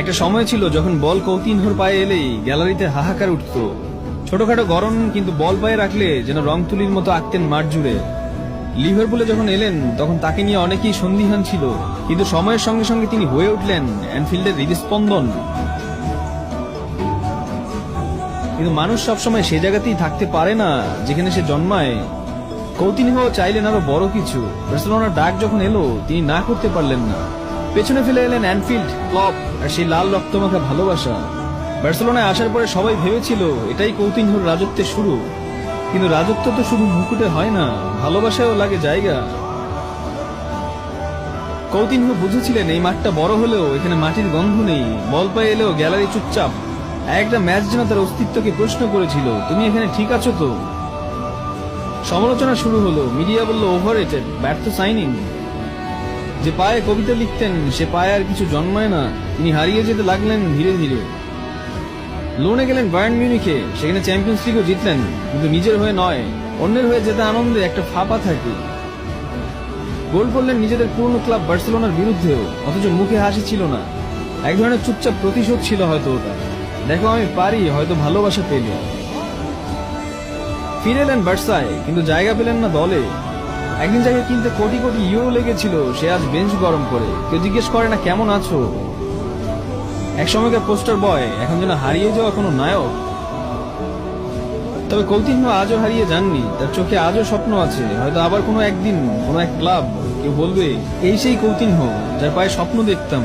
একটা সময় ছিল যখন বল কৌতিনহোর পায়ে এলেই গ্যালারিতে হাহাকার উঠত। ছোটখাটো গরম, কিন্তু বল পায়ে রাখলে যেন রং তুলির মতো আঁকতেন মাঠ জুড়ে। লিভারপুলে যখন এলেন তখন তাকে নিয়ে অনেকেই সন্দিহান ছিল, কিন্তু সময়ের সঙ্গে সঙ্গে তিনি হয়ে উঠলেন অ্যানফিল্ডের হৃদস্পন্দন। কিন্তু মানুষ সবসময় সে জায়গাতেই থাকতে পারে না যেখানে সে জন্মায়। কৌতিনহো চাইলেন আরো বড় কিছু। বার্সেলোনার ডাক যখন এলো তিনি না করতে পারলেন না। পেছনে ফেলে এলেন অ্যানফিল্ড, ক্লব আর সেই লাল রক্তমাখা ভালোবাসা। বার্সেলোনায় আসার পরে সবাই ভেবেছিল এটাই কৌতিনহোর রাজত্বের শুরু। কিন্তু রাজত্ব তো শুধু মুকুটে হয় না, ভালোবাসায়ও লাগে জায়গা। কৌতিনহো বুঝেছিলেন এই মাঠটা বড় হলেও এখানে মাটির গন্ধ নেই। বল পায়ে এলেও গ্যালারি চুপচাপ। একটা ম্যাচ যেন তার অস্তিত্বকে প্রশ্ন করেছিল, তুমি এখানে ঠিক আছো তো? সমালোচনা শুরু হলো। মিডিয়া বলল ওভাররেটেড, ব্যর্থ সাইনিং। যে পায়ে কবিতা লিখতেন সে পায়ে আর কিছু জন্মায় না। তিনি হারিয়ে যেতে লাগলেন ধীরে ধীরে। লোনে গেলেন বায়ার্ন মিউনিখে, সেখানে চ্যাম্পিয়ন্স লিগও জিতলেন, কিন্তু নিজের হয়ে নয়, অন্যের হয়ে যেতে আনন্দে একটা ফাঁপা থাকে। গোল করলেন নিজেদের পুরনো ক্লাব বার্সেলোনার বিরুদ্ধেও, অথচ মুখে হাসি ছিল না। এক ধরনের চুপচাপ প্রতিশোধ ছিল হয়তো ওটা। দেখো আমি পারি, হয়তো ভালোবাসা পেলে। ফিরে এলেন বার্সায়, কিন্তু জায়গা পেলেন না দলে। একদিন যাকে কিনতে কোটি কোটি ইউরো লেগেছিল সে আজ বেঞ্চ গরম করে। কেউ জিজ্ঞেস করে না কেমন আছো। এক সময়কার পোস্টার বয়, এখন যেন হারিয়ে যাওয়া কোনো নায়ক। তবে কৌতিনহো আজও হারিয়ে যাননি। তার চোখে আজও স্বপ্ন আছে। হয়তো আবার কোনো একদিন কোনো এক ক্লাব, কেউ বলবে এই সেই কৌতিনহো যার পায়ে স্বপ্ন দেখতাম।